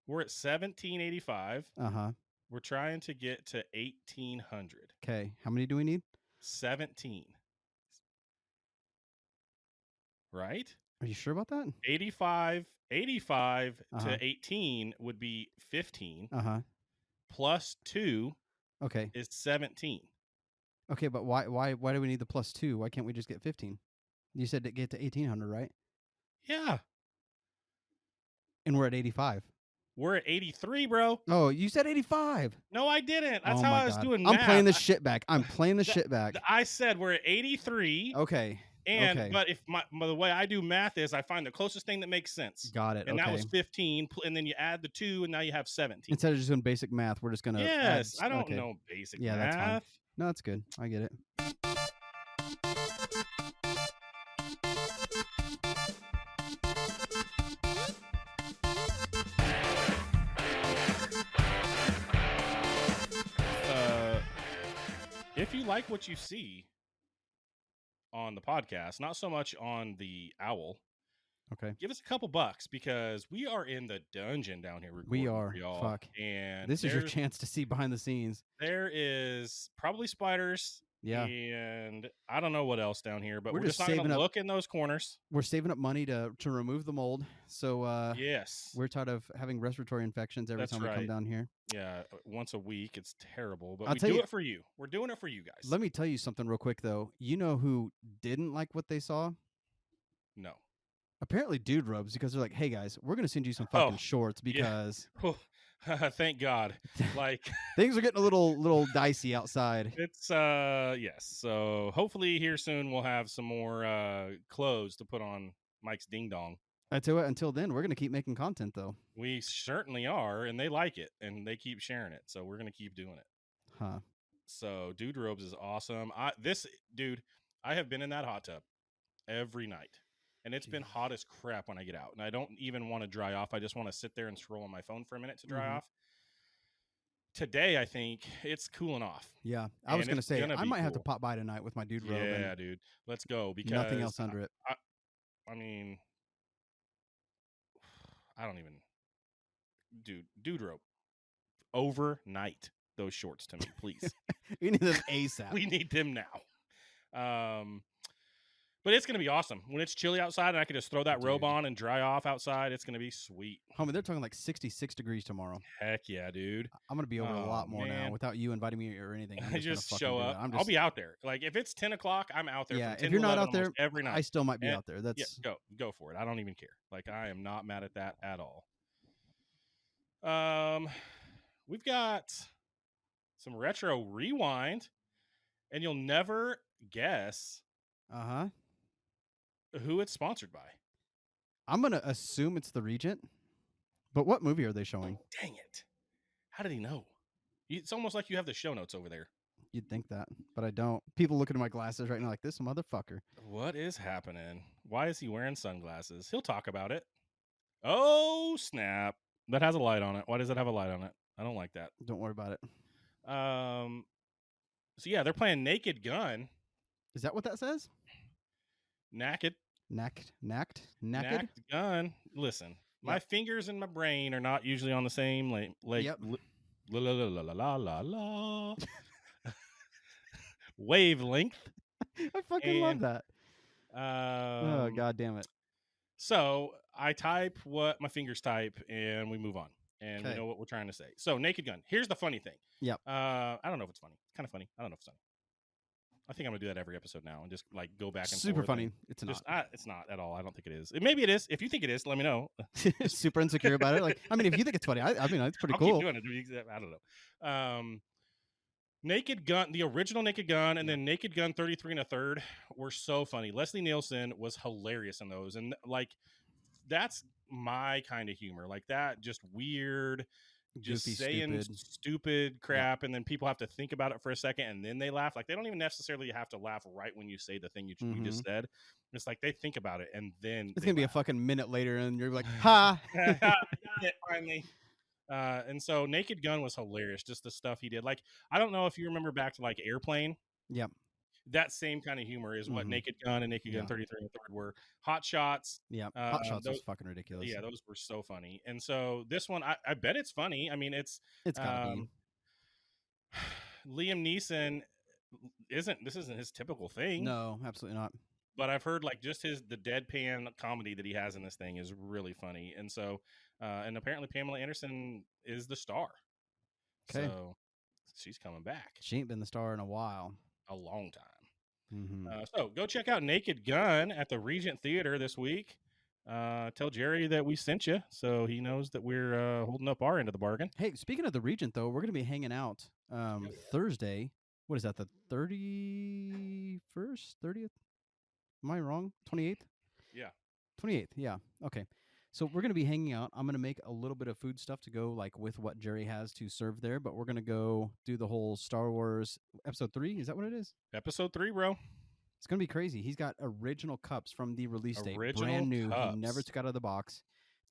We're at 1785. Uh-huh. We're trying to get to 1800. Okay. How many do we need? 17. Right? Are you sure about that? 85 Uh-huh. to 18 would be 15. Uh-huh. Plus 2 Okay. is 17. Okay, but why do we need the +2? Why can't we just get 15? You said to get to 1800, right? Yeah. And we're at 85. We're at 83, bro. Oh, you said 85. No, I didn't. That's Oh how my I was God. doing I'm math. playing this shit back. I'm playing the shit back. I said we're at 83. Okay. And okay. but if the way I do math is I find the closest thing that makes sense. Got it. And okay. that was 15, and then you add the 2, and now you have 17. Instead of just doing basic math, we're just gonna. Yes, add, I don't okay. know basic Yeah, math. that's fine. No, that's good. I get it. If you like what you see on the podcast, not so much on the owl, okay, give us a couple bucks because we are in the dungeon down here. We are. For y'all, Fuck. and this is your chance to see behind the scenes. There is probably spiders. Yeah. And I don't know what else down here, but we're just not saving gonna up, look in those corners. We're saving up money to remove the mold. So yes, we're tired of having respiratory infections every time we come down here. Yeah, once a week. It's terrible, but I'll we tell do you, it for you. We're doing it for you guys. Let me tell you something real quick though. You know who didn't like what they saw? No. Apparently Dude Robes, because they're like, hey guys, we're gonna send you some fucking shorts because thank God. Like things are getting a little dicey outside. It's yes. So hopefully here soon we'll have some more clothes to put on Mike's ding dong. I tell you what, until then, we're gonna keep making content though. We certainly are, and they like it and they keep sharing it. So we're gonna keep doing it. Huh. So Dude Robes is awesome. I have been in that hot tub every night. And it's been hot as crap when I get out. And I don't even want to dry off. I just want to sit there and scroll on my phone for a minute to dry off. Today, I think it's cooling off. Yeah. I was going to say, I might have to pop by tonight with my Dude Robe. Yeah, dude. Let's go. Because nothing else under it. I mean, I don't even... Dude Robe. Overnight, those shorts to me, please. We need them ASAP. We need them now. But it's going to be awesome. When it's chilly outside and I can just throw that robe on and dry off outside, it's going to be sweet. Homie, they're talking like 66 degrees tomorrow. Heck yeah, dude. I'm going to be over a lot more now without you inviting me or anything. I just show up. I'll be out there. Like, if it's 10 o'clock, I'm out there. Yeah, from 10 if you're not out there, every night. I still might be out there. That's go for it. I don't even care. Like, I am not mad at that at all. We've got some retro rewind, and you'll never guess who it's sponsored by. I'm going to assume it's the Regent. But what movie are they showing? Oh, dang it. How did he know? It's almost like you have the show notes over there. You'd think that, but I don't. People looking at my glasses right now like, this motherfucker. What is happening? Why is he wearing sunglasses? He'll talk about it. Oh, snap. That has a light on it. Why does it have a light on it? I don't like that. Don't worry about it. So, yeah, they're playing Naked Gun. Is that what that says? Naked. Nacked gun. Listen, my fingers and my brain are not usually on the same wavelength. I fucking love that. Oh, God damn it. So I type what my fingers type and we move on. And we know what we're trying to say. So Naked Gun. Here's the funny thing. Yep. I don't know if it's funny. It's kind of funny. I don't know if it's funny. I think I'm gonna do that every episode now and just like go back and super forth. Funny. It's not. It's not at all. I don't think it is. Maybe it is. If you think it is, let me know. Super insecure about it. Like, I mean, if you think it's funny, I mean, it's pretty cool. Keep doing it. I don't know. Naked Gun, the original Naked Gun, and then Naked Gun 33 1/3 were so funny. Leslie Nielsen was hilarious in those, and like that's my kind of humor, like that, just weird. Just goofy, saying stupid crap, and then people have to think about it for a second, and then they laugh. Like, they don't even necessarily have to laugh right when you say the thing you just said. It's like they think about it, and then it's gonna be a fucking minute later, and you're like, "Ha!" Got it finally. And so Naked Gun was hilarious. Just the stuff he did. Like, I don't know if you remember back to like Airplane. Yep. that same kind of humor is what Mhm. Naked Gun and Naked Gun Yeah. 33 and a third were. Hot Shots. Yeah. Hot Shots Those, was fucking ridiculous. yeah, those were so funny. And so this one, I bet it's funny. I mean, it's It's gotta be. Liam Neeson isn't his typical thing, No, absolutely not. but I've heard like just the deadpan comedy that he has in this thing is really funny. And so, and apparently Pamela Anderson is the star. Okay. So she's coming back She ain't been the star in a while. a long time. Mm-hmm. So go check out Naked Gun at the Regent Theater this week. Tell Jerry that we sent you, so he knows that we're holding up our end of the bargain. Hey, speaking of the Regent, though, we're going to be hanging out Thursday. What is that, the 31st? 30th? Am I wrong? 28th? Yeah. 28th, yeah. Okay. So we're going to be hanging out. I'm going to make a little bit of food stuff to go like with what Jerry has to serve there, but we're going to go do the whole Star Wars Episode 3. Is that what it is? Episode 3, bro. It's going to be crazy. He's got original cups from the release date. Original Brand new. cups. He never took out of the box.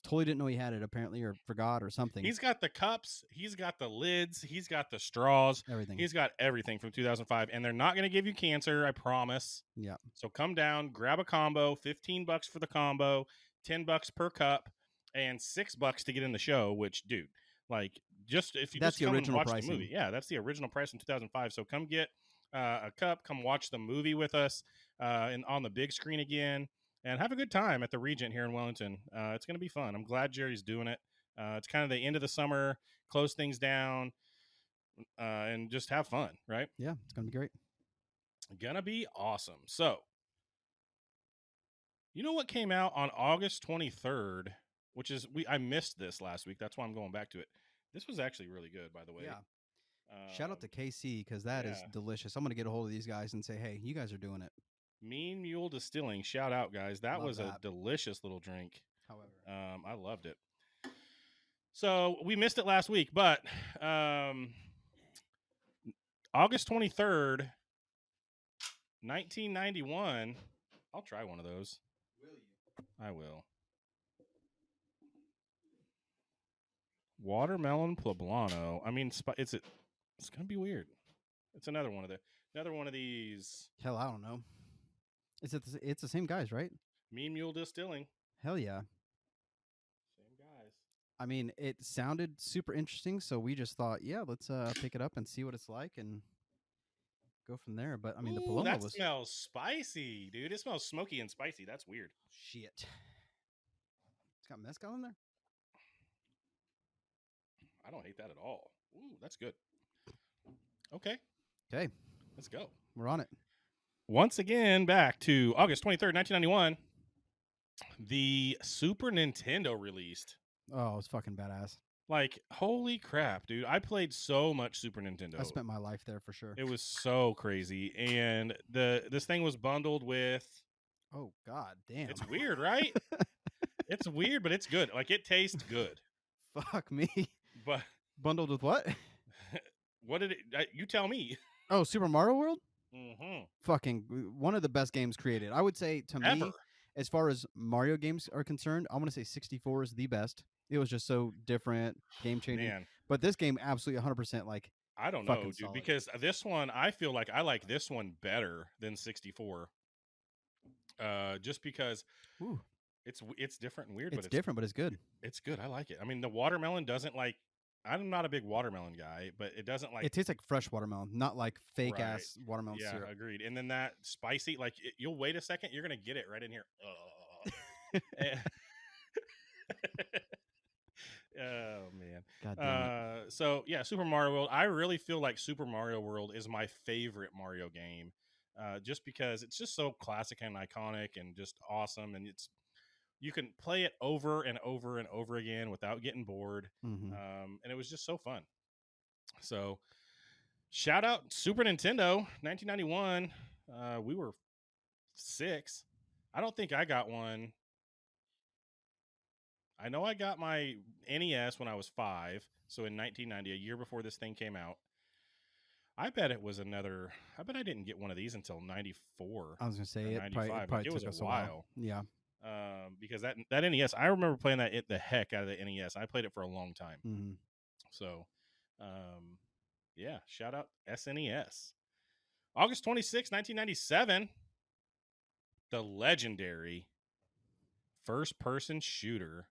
Totally didn't know he had it, apparently, or forgot or something. He's got the cups. He's got the lids. He's got the straws. Everything. He's got everything from 2005, and they're not going to give you cancer, I promise. Yeah. So come down, grab a combo, $15 for the combo, $10 per cup, and $6 to get in the show. Which, dude, like, just if you That's just the come and original watch pricing. the movie, yeah, that's the original price in 2005. So come get a cup, come watch the movie with us, and on the big screen again, and have a good time at the Regent here in Wellington. It's going to be fun. I'm glad Jerry's doing it. It's kind of the end of the summer, close things down, and just have fun, right? Yeah, it's going to be great. Gonna be awesome. So, you know what came out on August 23rd, which is I missed this last week. That's why I'm going back to it. This was actually really good, by the way. Yeah. Shout out to KC because that is delicious. I'm going to get a hold of these guys and say, hey, you guys are doing it. Mean Mule Distilling. Shout out, guys. That Love was a that. delicious little drink. However, I loved it. So we missed it last week, but August 23rd, 1991. I'll try one of those. will you? I will. Watermelon poblano. I mean, it's gonna be weird. It's another one of these. Hell, I don't know. It's the same guys, right? Mean Mule Distilling. Hell yeah. Same guys. I mean, it sounded super interesting, so we just thought, yeah, let's pick it up and see what it's like and go from there. But I mean, the Paloma that was smells spicy, dude. It smells smoky and spicy. That's weird. shit. It's got mezcal in there. I don't hate that at all. Ooh, that's good. Okay. Okay, Let's go. we're on it. Once again, back to August 23rd, 1991. The Super Nintendo released. Oh, it's fucking badass. Like, holy crap, dude. I played so much Super Nintendo. I spent my life there for sure. It was so crazy. And this thing was bundled with. Oh, god damn. It's weird, right? It's weird, but it's good. Like, it tastes good. Fuck me. But Bundled with what? what did it. You tell me. Oh, Super Mario World? Mm-hmm. Fucking one of the best games created. I would say, to Ever. me, as far as Mario games are concerned, I want to say 64 is the best. It was just so different, game changing. Man, But this game, absolutely 100% like. I don't know, dude, solid. because this one, I feel like I like this one better than 64. Just because Ooh, it's different and weird, it's but different, but it's good. It's good. I like it. I mean, the watermelon doesn't like. I'm not a big watermelon guy, but it doesn't like. It tastes like fresh watermelon, not like fake ass watermelon Yeah, syrup. agreed. And then that spicy, like you'll wait a second, you're gonna get it right in here. Oh man. God damn it. So yeah, Super Mario World. I really feel like Super Mario World is my favorite Mario game, just because it's just so classic and iconic and just awesome, and you can play it over and over and over again without getting bored. Mm-hmm. And it was just so fun. So shout out Super Nintendo 1991. We were 6. I don't think I got one. I know I got my NES when I was 5. So in 1990, a year before this thing came out. I bet it was another. I bet I didn't get one of these until 94. I was going to say it 95. probably It was took us a while. Yeah. Because that NES, I remember playing the heck out of the NES. I played it for a long time. Mm-hmm. So, yeah, shout out SNES. August 26, 1997, the legendary first-person shooter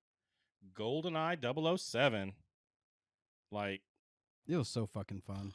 GoldenEye 007. Like, It was so fucking fun.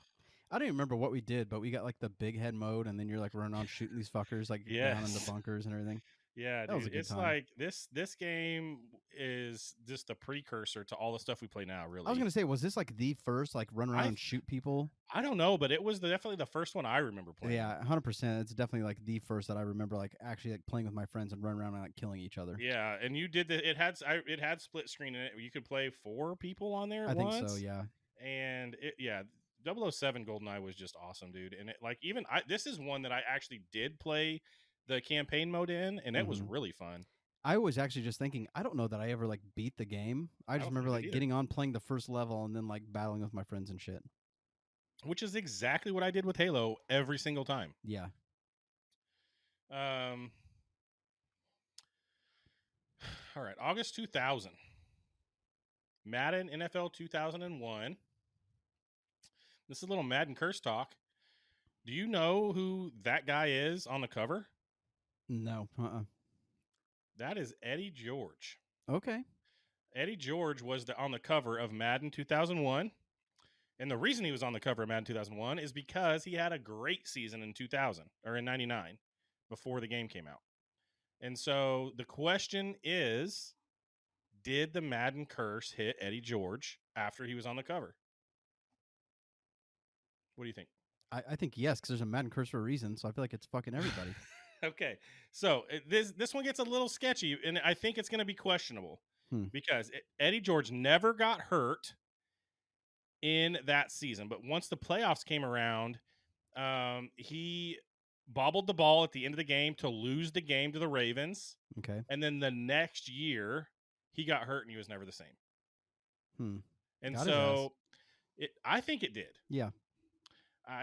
I don't even remember what we did, but we got like the big head mode, and then you're like running around shooting these fuckers like down in the yes. bunkers and everything. Yeah, That was dude. a good It's time. like this game is just the precursor to all the stuff we play now, I was really. gonna say, was this like the first like run around I and shoot people? I don't know, but it was definitely the first one I remember playing. Yeah, 100%. It's definitely like the first that I remember like actually like playing with my friends and running around and like killing each other. Yeah, and you did it had split screen in it. You could play 4 people on there I at think so. once. Yeah. And yeah, 007 GoldenEye was just awesome, dude. And it like even this is one that I actually did play the campaign mode in, and it was Mhm. really fun. I was actually just thinking, I don't know that I ever like beat the game. I I just don't think remember I did like either. getting on, playing the first level, and then like battling with my friends and shit. Which is exactly what I did with Halo every single time. Yeah. Um all right, August 2000. Madden NFL 2001. This is a little Madden curse talk. Do you know who that guy is on the cover? No. That is Eddie George. Okay. Eddie George was on the cover of Madden 2001. And the reason he was on the cover of Madden 2001 is because he had a great season in 2000 or in 99 before the game came out. And so the question is, did the Madden curse hit Eddie George after he was on the cover? What do you think? I think yes, because there's a Madden curse for a reason, so I feel like it's fucking everybody. Okay. So this one gets a little sketchy, and I think it's going to be questionable because Eddie George never got hurt in that season. But once the playoffs came around, he bobbled the ball at the end of the game to lose the game to the Ravens. Okay. And then the next year, he got hurt and he was never the same. And Got his ass. so I think it did. Yeah.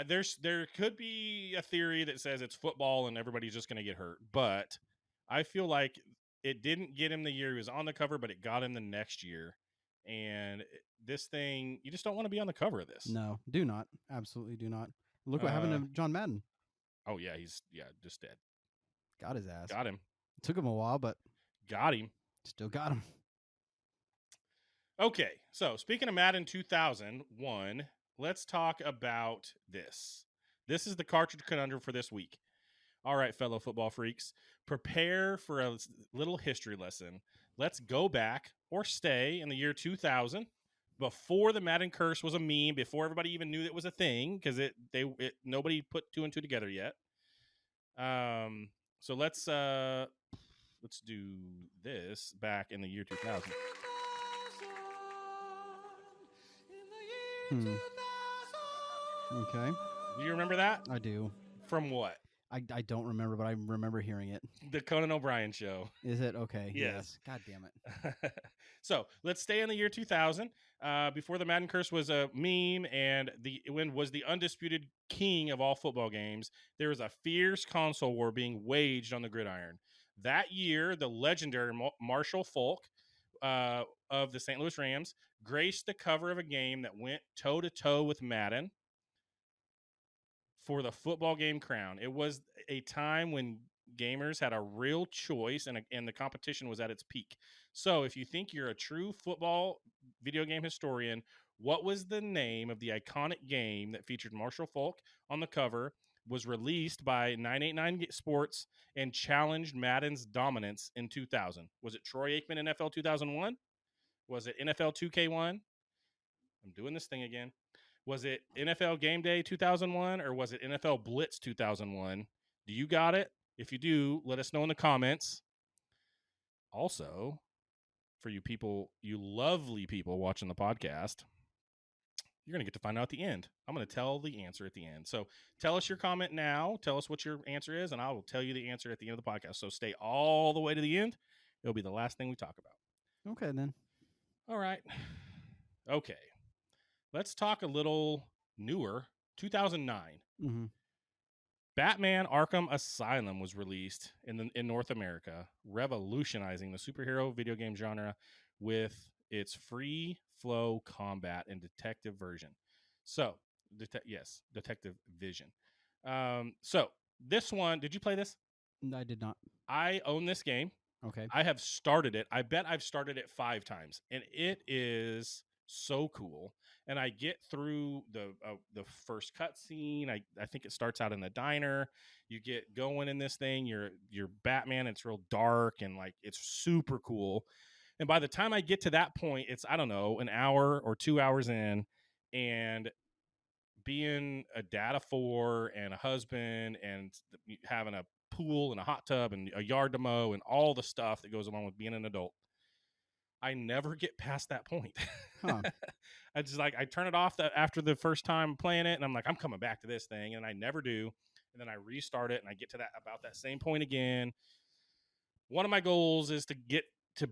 There could be a theory that says it's football and everybody's just going to get hurt. But I feel like it didn't get him the year he was on the cover, but it got him the next year. And this thing, you just don't want to be on the cover of this. No, do not. Absolutely do not. Look what happened to John Madden. Oh, yeah, he's just dead. Got his ass. Got him. It took him a while, but got him. Still got him. Okay, so speaking of Madden 2001, let's talk about this. This is the cartridge conundrum for this week. All right, fellow football freaks, prepare for a little history lesson. Let's go back or stay in the year 2000, before the Madden curse was a meme, before everybody even knew it was a thing, because nobody put 2 and 2 together yet. So let's do this back in the year 2000. Okay. Do you remember that? I do. From what? I don't remember, but I remember hearing it. The Conan O'Brien show. Is it? Okay. Yes. God damn it. So let's stay in the year 2000. Before the Madden curse was a meme and when was the undisputed king of all football games, there was a fierce console war being waged on the gridiron. That year, the legendary Marshall Faulk of the St. Louis Rams graced the cover of a game that went toe-to-toe with Madden for the football game crown. It was a time when gamers had a real choice and the competition was at its peak. So if you think you're a true football video game historian, what was the name of the iconic game that featured Marshall Faulk on the cover, was released by 989 Sports, and challenged Madden's dominance in 2000? Was it Troy Aikman NFL 2001? Was it NFL 2K1? I'm doing this thing again. Was it NFL Game Day 2001 or was it NFL Blitz 2001? Do you got it? If you do, let us know in the comments. Also, for you people, you lovely people watching the podcast, you're going to get to find out at the end. I'm going to tell the answer at the end. So tell us your comment now. Tell us what your answer is, and I will tell you the answer at the end of the podcast. So stay all the way to the end. It'll be the last thing we talk about. Okay, then. All right. Okay. Let's talk a little newer. 2009. Mm-hmm. Batman Arkham Asylum was released in North America, revolutionizing the superhero video game genre with its free flow combat and detective version. So, detective vision. So this one, did you play this? I did not. I own this game. Okay. I have started it. I bet I've started it 5 times, and it is so cool. And I get through the first cutscene. I think it starts out in the diner. You get going in this thing. You're Batman. It's real dark and like it's super cool. And by the time I get to that point, it's I don't know an hour or 2 hours in, and being a dad of 4 and a husband and having a pool and a hot tub and a yard to mow and all the stuff that goes along with being an adult, I never get past that point. Huh. I just like I turn it off after the first time playing it, and I'm like, I'm coming back to this thing, and I never do. And then I restart it, and I get to that same point again. One of my goals is to get to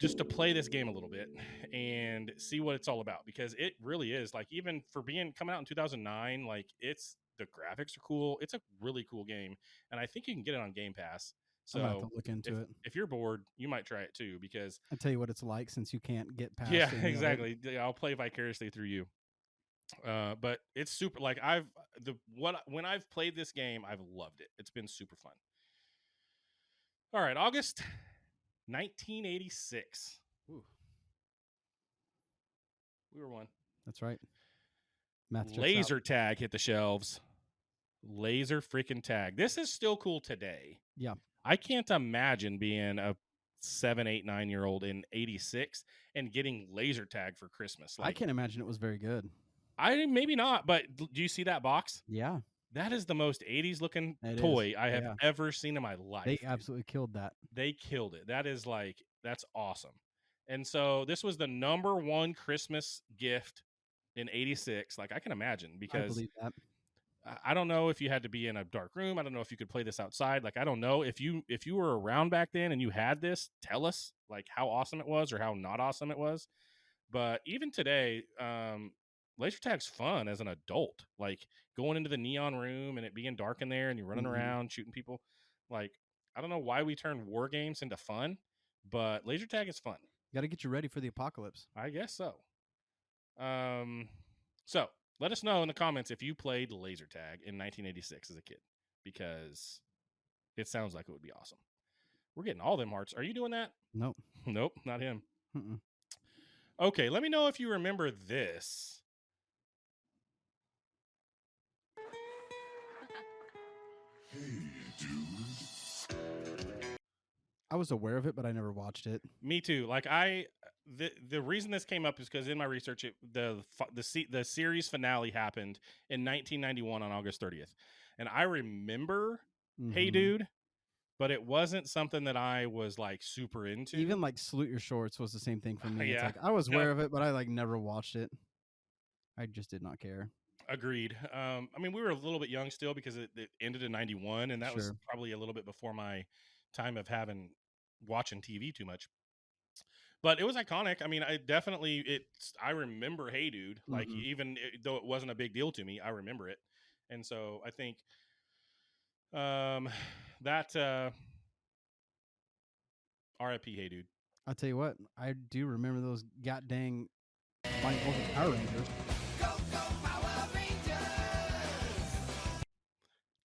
just to play this game a little bit and see what it's all about, because it really is like, even for being coming out in 2009, like it's the graphics are cool. It's a really cool game, and I think you can get it on Game Pass. I'm gonna have to So look into it. if you're bored, you might try it too, because I'll tell you what it's like since you can't get past. yeah, any of it. exactly. I'll play vicariously through you. But it's super. Like when I've played this game, I've loved it. It's been super fun. All right, August 1986. Ooh, We were one. that's right. Math checks out. Laser tag hit the shelves. Laser freaking tag. This is still cool today. Yeah. I can't imagine being a 7, 8, 9-year-old in 86 and getting laser tag for Christmas. I can't imagine it was very good. I maybe not, but do you see that box? Yeah. That is the most 80s looking It toy is. I have Yeah. ever seen in my life. They absolutely killed that. They killed it. That is like, that's awesome. And so this was the number one Christmas gift in 86. Like I can imagine, I because believe that. I don't know if you had to be in a dark room. I don't know if you could play this outside. Like I don't know if you were around back then and you had this, tell us like how awesome it was or how not awesome it was. But even today, laser tag's fun as an adult. Like going into the neon room and it being dark in there and you're running around shooting people. Like I don't know why we turned war games into fun, but laser tag is fun. Got to get you ready for the apocalypse. I guess so. So let us know in the comments if you played laser tag in 1986 as a kid, because it sounds like it would be awesome. We're getting all them hearts. Are you doing that? Nope. Nope, not him. Mm-mm. Okay, let me know if you remember this. I was aware of it, but I never watched it. Me too. Like the reason this came up is because in my research, the series finale happened in 1991 on August 30th, and I remember Hey Dude, but it wasn't something that I was like super into. Even like Salute Your Shorts was the same thing for me. Yeah. It's like I was aware of it, but I like never watched it. I just did not care. Agreed. I mean, we were a little bit young still because it ended in 91, and that was Sure. probably a little bit before my time of watching TV too much. But it was iconic. I mean, I remember Hey Dude, like even though it wasn't a big deal to me, I remember it. And so I think that RIP Hey Dude. I'll tell you what, I do remember those god dang Mighty Morphin Power Rangers. Go Power Rangers!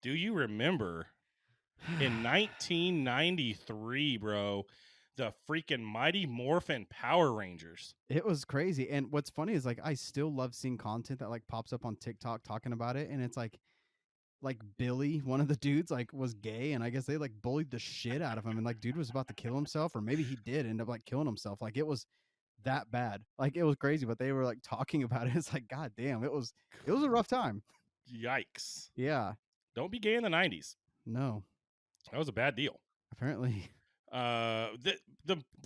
Do you remember in 1993, bro, the freaking Mighty Morphin Power Rangers? It was crazy. And what's funny is like I still love seeing content that like pops up on TikTok talking about it, and it's like Billy, one of the dudes, like was gay, and I guess they like bullied the shit out of him, and like dude was about to kill himself, or maybe he did end up like killing himself. Like it was that bad. Like it was crazy, but they were like talking about it. It's like, god damn, it was a rough time. Yikes. Yeah. Don't be gay in the 90s. No. That was a bad deal. Apparently. The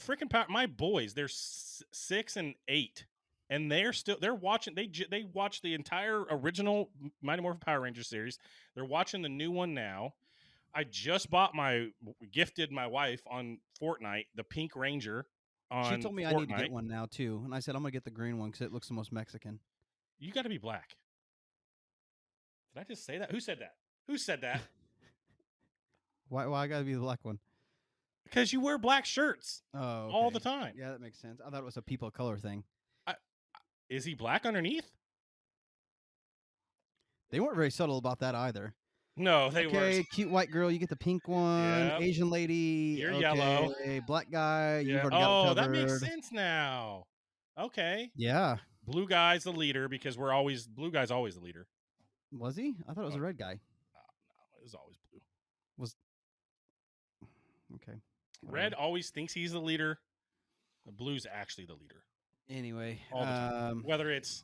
freaking my boys, they're 6 and 8, and they're watching. They watched the entire original Mighty Morphin Power Rangers series. They're watching the new one now. I just gifted my wife on Fortnite the Pink Ranger. She told me Fortnite. I need to get one now too, and I said I'm gonna get the green one because it looks the most Mexican. You got to be black. Did I just say that? Who said that? Who said that? Why I gotta be the black one? Because you wear black shirts all the okay. time. Yeah, that makes sense. I thought it was a people of color thing. Is he black underneath? They weren't very subtle about that either. No, they Okay, weren't. cute white girl, you get the pink one. Yep. Asian lady, You're okay. yellow. Black guy, you've Yeah. already got it Oh, covered. that makes sense now. Okay. Yeah. Blue guy's the leader because blue guy's always the leader. Was he? I thought it was a red guy. No, it was always blue. Okay. Red whatever. always thinks he's the leader. The blue's actually the leader. Anyway, All the time. Whether it's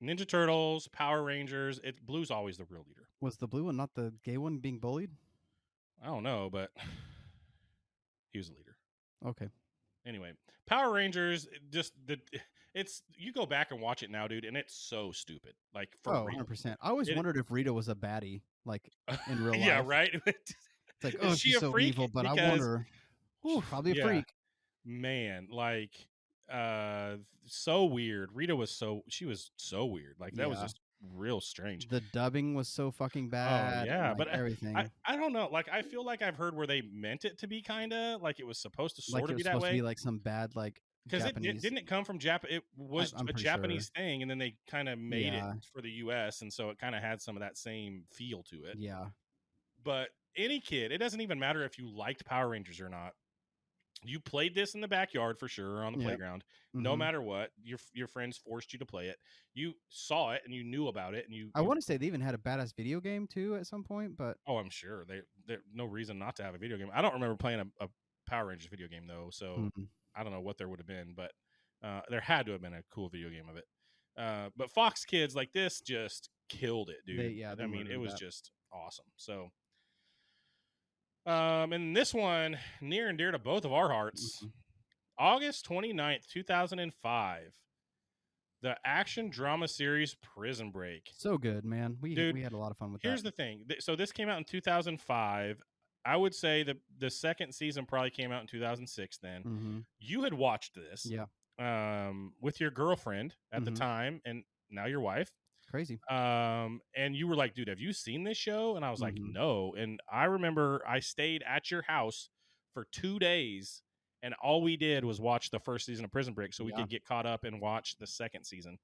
Ninja Turtles, Power Rangers, blue's always the real leader. was the blue one not the gay one being bullied? I don't know, but he was the leader. Okay. Anyway, Power Rangers, you go back and watch it now, dude, and it's so stupid. Like for real. 100%. I always wondered if Rita was a baddie, like in real life. Yeah, right. It's like, Is oh, she she's a so freak? evil, but I Because- wonder. She's probably a yeah. freak. Man, like so weird. Rita was so weird. Like that was Yeah. just real strange. The dubbing was so fucking bad. yeah, and, but everything. I don't know. Like I feel like I've heard where they meant it to be kind of like it was supposed to like sort it of was be that supposed way. to be like some bad like Because Japanese. didn't it come from Japan? It was I'm a pretty Japanese thing, and then they kind of made Yeah. it for the U.S., and so it kind of had some of that same feel to it. Yeah. But any kid, it doesn't even matter if you liked Power Rangers or not. You played this in the backyard for sure, or on the Yep. playground. No Mhm. matter what, your friends forced you to play it. You saw it and you knew about it, and I want to say they even had a badass video game too at some point, but Oh, I'm sure there's no reason not to have a video game. I don't remember playing a Power Rangers video game though, so mhm. I don't know what there would have been, but there had to have been a cool video game of it. But Fox Kids like this just killed it, dude. They I mean, it murdered was that. just awesome. So, and this one near and dear to both of our hearts, Mhm. August 29th, 2005, the action drama series Prison Break. So good, man. We Dude, had a lot of fun with Here's that. the thing. So this came out in 2005. I would say the second season probably came out in 2006 then. Mhm. You had watched this Yeah. with your girlfriend at the Mhm. time and now your wife. Crazy. And you were like, dude, have you seen this show? And I was like, Mhm. no. And I remember I stayed at your house for 2 days and all we did was watch the first season of Prison Break so we Yeah. could get caught up and watch the second season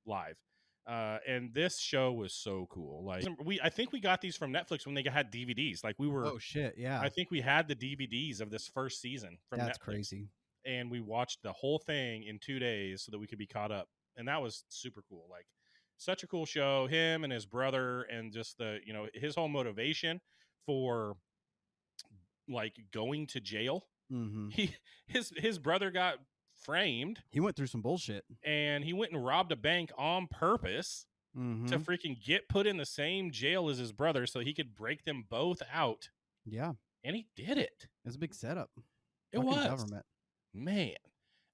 live. And this show was so cool. Like I think we got these from Netflix when they had DVDs. Like we were, Oh shit, yeah. I think we had the DVDs of this first season from That's Netflix. crazy. And we watched the whole thing in 2 days so that we could be caught up. And that was super cool. Like such a cool show. Him and his brother and just his whole motivation for like going to jail. Mhm. His brother got framed He went through some bullshit. and he went and robbed a bank on purpose Mhm. to freaking get put in the same jail as his brother so he could break them both out. Yeah. And he did it. It's a big setup. It Fucking was. government. Man.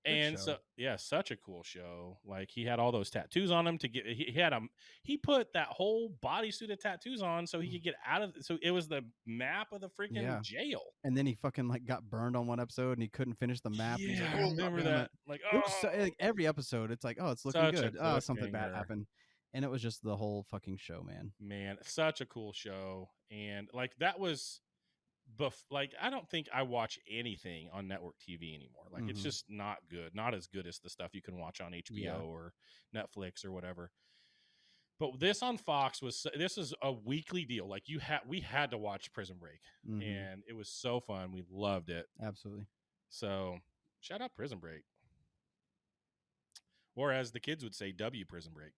Good And show. so yeah, such a cool show. Like he had all those tattoos on him to get he put that whole bodysuit of tattoos on so he could get out of so it was the map of the freaking Yeah. jail. And then he fucking like got burned on one episode and he couldn't finish the map. and he's like, Yeah, I "Oh, remember goddamn that. it." Like, It was so, like, every episode, it's like, oh, it's looking Such a good. Oh, something bad cliffhanger. happened. And it was just the whole fucking show, man. man, such a cool show. And like that was like I don't think I watch anything on network TV anymore. Like it's Mhm. just not good. Not as good as the stuff you can watch on HBO Yeah. or Netflix or whatever. But this on Fox this is a weekly deal. Like we had to watch Prison Break Mhm. and it was so fun. We loved it. Absolutely. So shout out Prison Break. Or as the kids would say, W Prison Break.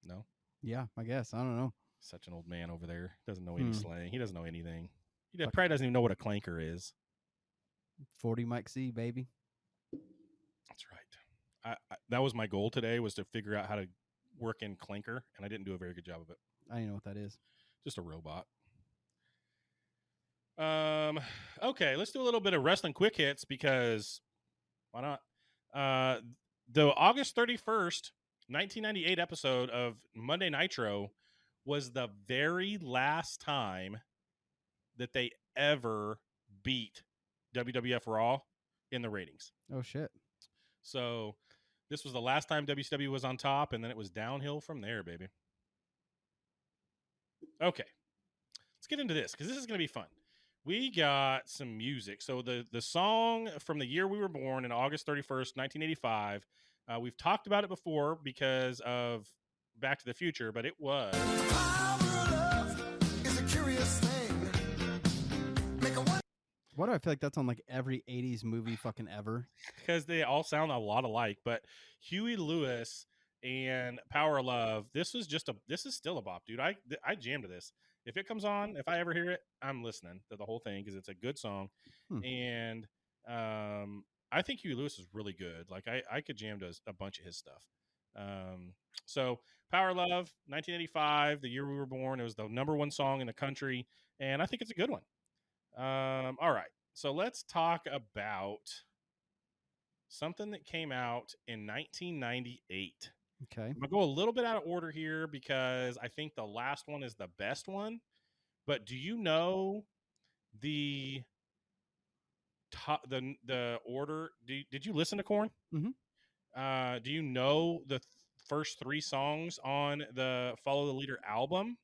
No? Yeah, I guess. I don't know. Such an old man over there. Doesn't know any Hmm. slang. He doesn't know anything. He Fuck. probably doesn't even know what a clanker is. 40 Mike C, baby. That's right. That was my goal today was to figure out how to work in clanker, and I didn't do a very good job of it. I don't know what that is. Just a robot. Okay, let's do a little bit of wrestling quick hits because why not? The August 31st, 1998 episode of Monday Nitro was the very last time that they ever beat WWF Raw in the ratings. Oh, shit. So this was the last time WCW was on top, and then it was downhill from there, baby. Okay, let's get into this because this is going to be fun. We got some music. So the song from the year we were born in August 31st, 1985, we've talked about it before because of Back to the Future, but it was. Why do I feel like that's on like every 80s movie fucking ever? Because they all sound a lot alike. But Huey Lewis and Power of Love, this is still a bop, dude. I jammed to this. If it comes on, if I ever hear it, I'm listening to the whole thing because it's a good song. And I think Huey Lewis is really good. Like I could jam to a bunch of his stuff. So Power of Love, 1985, the year we were born. It was the #1 song in the country, and I think it's a good one. All right, so let's talk about something that came out in 1998. Okay. I'm gonna go a little bit out of order here because I think the last one is the best one. But do you know the the order? Did you listen to Korn? Mm-hmm. Do you know the first 3 songs on the Follow the Leader album?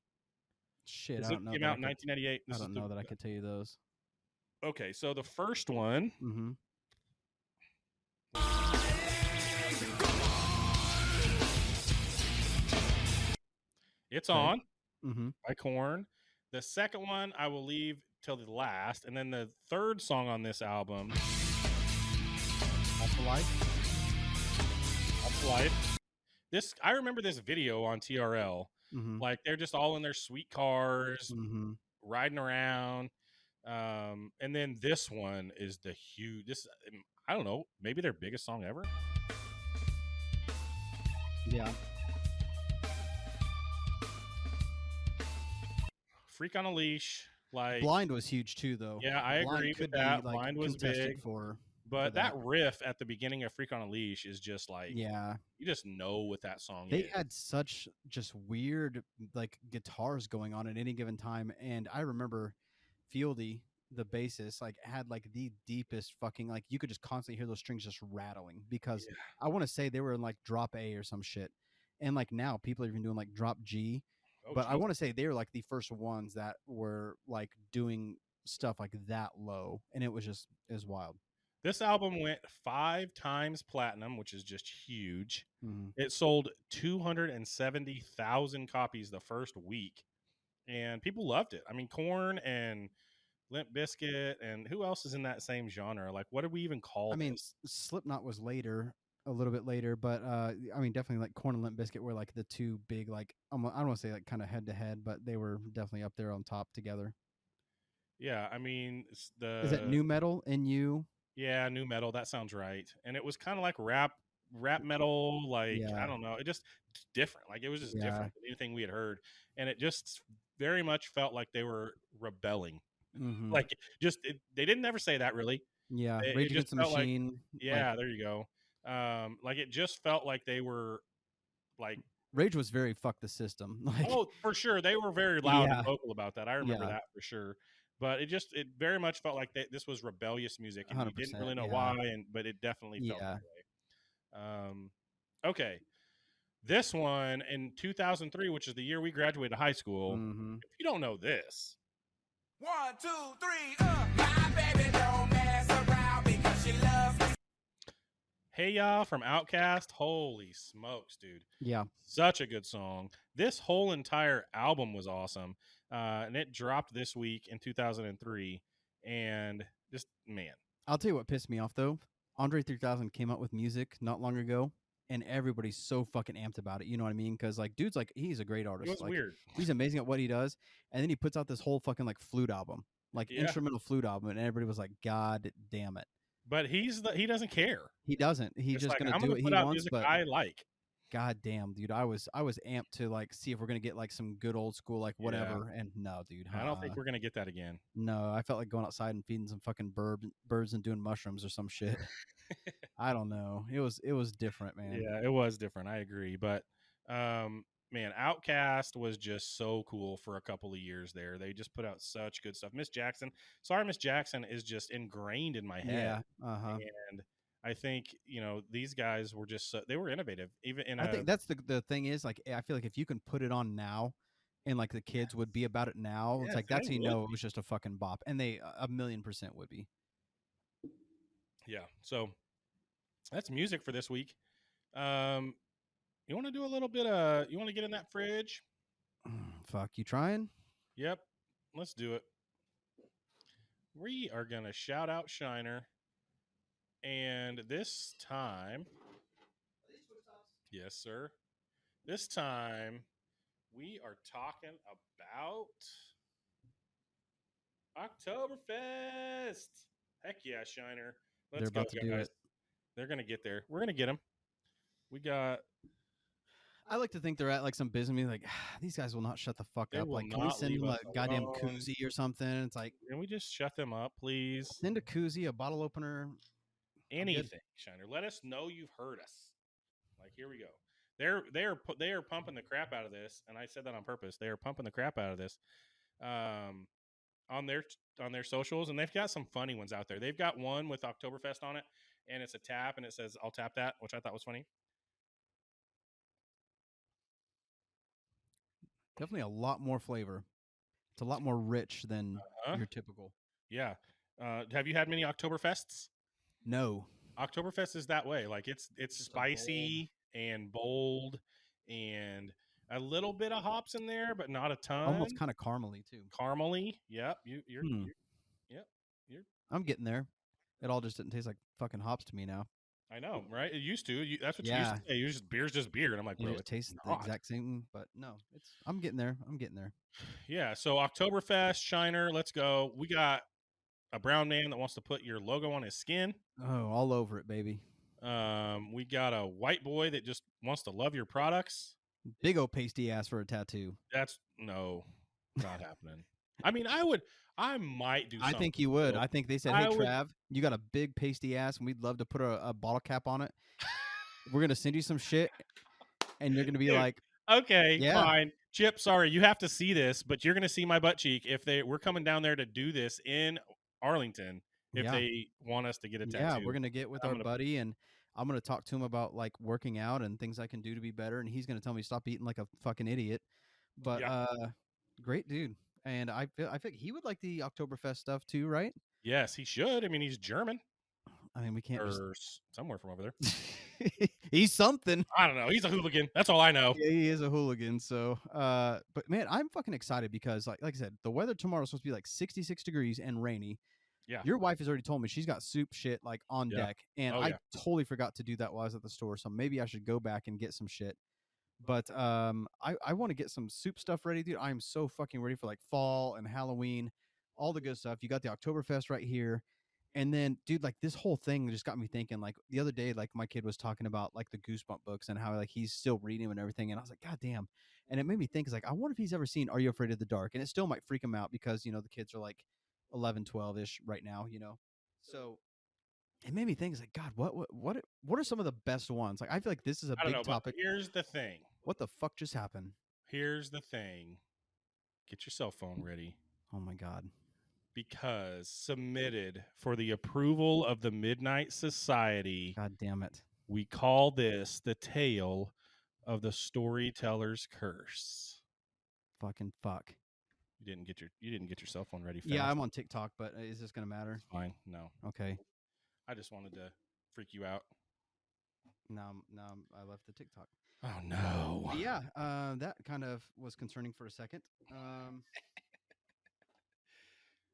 Shit, This I don't know. came That out in 1998. I don't know that I could tell you those. Okay, so the first one. Mm-hmm. It's Okay. on Mm-hmm. by Korn. The second one I will leave till the last, and then the third song on this album, That's Life. Life. I remember this video on TRL. Mm-hmm. Like they're just all in their sweet cars, Mm-hmm. riding around. And then this one is the huge. I don't know, maybe their biggest song ever. Yeah. Freak on a Leash. Like Blind was huge too, though. Yeah, I Blind agree could with that. Be, like, Blind was contested big. for But that that. riff at the beginning of Freak on a Leash is just like, yeah, you just know what that song they is. had such just weird like guitars going on at any given time, and I remember Fieldy, the bassist, like had like the deepest fucking, like you could just constantly hear those strings just rattling because I want to say they were in like drop A or some shit, and like now people are even doing like drop G, but I want to say they were like the first ones that were like doing stuff like that low, and it was wild. This album went 5 times platinum, which is just huge. Mm-hmm. It sold 270,000 copies the first week, and people loved it. I mean, Korn and Limp Bizkit, and who else is in that same genre? Like, what do we even call I mean, this? Slipknot was later, a little bit later, but I mean, definitely like Korn and Limp Bizkit were like the two big, like I don't want to say like kind of head to head, but they were definitely up there on top together. Yeah, I mean, Is it new metal? NU? Yeah, new metal. That sounds right. And it was kind of like rap metal. Like Yeah. I don't know, it just different. Like it was just Yeah. different than anything we had heard, and it just very much felt like they were rebelling. Mm-hmm. Like they didn't ever say that really. Yeah, It Rage just Against the felt like, Machine. yeah, there you go. Like it just felt like they were like, Rage was very fuck the system. Like, oh, for sure, they were very loud Yeah. and vocal about that. I remember Yeah. that for sure. But it very much felt like this was rebellious music, and you didn't 100%, really know yeah. why, but it definitely felt Yeah. that way. Okay, this one in 2003, which is the year we graduated high school. Mm-hmm. If you don't know this, 1, 2, 3, my baby don't mess around because she loves me. Hey Ya from Outkast. Holy smokes, dude. Yeah. Such a good song. This whole entire album was awesome. And it dropped this week in 2003. And just, man. I'll tell you what pissed me off though. Andre 3000 came out with music not long ago, and everybody's so fucking amped about it. You know what I mean? Because like, dude's like, he's a great artist. It was like, weird. He's amazing at what he does, and then he puts out this whole fucking like flute album, like instrumental flute album, and everybody was like, God damn it. But he doesn't care. He doesn't. He's just like, gonna I'm do gonna what he put out wants. music But I like. God damn, dude, I was amped to like see if we're gonna get like some good old school like whatever, and no, dude. I don't think we're gonna get that again. No, I felt like going outside and feeding some fucking birds and doing mushrooms or some shit. I don't know. It was different, man. Yeah, it was different. I agree. But man, Outkast was just so cool for a couple of years there. They just put out such good stuff. Miss Jackson is just ingrained in my head. Yeah. Uh-huh. And I think, these guys were just they were innovative. Even in I think that's the thing is, like, I feel like if you can put it on now and like the kids would be about it now, it's like that's how you know it was just a fucking bop, and they 1,000,000% would be. Yeah. So that's music for this week. You want to do a little bit of? You want to get in that fridge? Fuck, you trying? Yep. Let's do it. We are gonna shout out Shiner, and this time, yes, sir. This time, we are talking about Oktoberfest. Heck yeah, Shiner. They're Let's go, about to do guys. it. They're gonna get there. We're gonna get them. We got. I like to think they're at like some business meeting, like these guys will not shut the fuck They up. will Like, can we not send leave them a us goddamn alone. koozie or something? It's like, Can we just shut them up, please? send a koozie, a bottle opener. Anything, Shiner. Let us know you've heard us. Like, here we go. They are pumping the crap out of this, and I said that on purpose. They are pumping the crap out of this, on their socials, and they've got some funny ones out there. They've got one with Oktoberfest on it, and it's a tap, and it says "I'll tap that," which I thought was funny. Definitely a lot more flavor. It's a lot more rich than Uh-huh. your typical. Yeah. Have you had many Oktoberfests? No. Oktoberfest is that way. Like it's Just a spicy and bold and a little bit of hops in there, but not a ton. Almost kind of caramely too. Caramely. Yep. I'm getting there. It all just didn't taste like fucking hops to me now. I know, right? It used to. That's what you Yeah. used to say. You just beer's just beer, and I'm like, It bro, just it's tastes the not. exact same, but no, I'm getting there. I'm getting there. Yeah. So Oktoberfest, Shiner, let's go. We got a brown man that wants to put your logo on his skin. Oh, all over it, baby. We got a white boy that just wants to love your products. Big old pasty ass for a tattoo. That's not happening. I mean, I might do I something. think you would. though. I think they said, I hey, would- Trav, you got a big pasty ass, and we'd love to put a bottle cap on it. We're going to send you some shit, and you're going to be Dude, like, Okay, Yeah. fine. Chip, sorry, you have to see this, but you're gonna see my butt cheek if we're coming down there to do this in Arlington if Yeah. they want us to get a tattoo. yeah, we're going to get with I'm our gonna- buddy, and I'm going to talk to him about like working out and things I can do to be better. And he's going to tell me stop eating like a fucking idiot. But great dude. And I feel he would like the Oktoberfest stuff too, right? Yes, he should. I mean, he's German I mean, we can't just or somewhere from over there. he's something. I don't know. He's a hooligan. That's all I know. Yeah, he is a hooligan. So, but man, I'm fucking excited because, like I said, the weather tomorrow is supposed to be like 66 degrees and rainy. Yeah. Your wife has already told me she's got soup shit like on Yeah. deck, and Oh, I yeah. totally forgot to do that while I was at the store. So maybe I should go back and get some shit. But I want to get some soup stuff ready, dude. I'm so fucking ready for like fall and Halloween, all the good stuff. You got the Oktoberfest right here. And then, dude, like this whole thing just got me thinking. Like the other day, like my kid was talking about like the Goosebump books and how like he's still reading them and everything. And I was like, God damn. And it made me think, is like, I wonder if he's ever seen Are You Afraid of the Dark? And it still might freak him out because, you know, the kids are like 11, 12 ish right now, you know? So it made me think, is like, God, what are some of the best ones? Like, I feel like this is a I don't big know, but topic. here's the thing. What the fuck just happened? Here's the thing. Get your cell phone ready. Oh my God. Because submitted for the approval of the Midnight Society, God damn it. we call this the tale of the storyteller's curse. Fucking fuck. You didn't get your cell phone ready fast. Yeah, I'm on TikTok, but is this going to matter? It's fine. No. Okay. I just wanted to freak you out. Now I left the TikTok. Oh no. But yeah, that kind of was concerning for a second.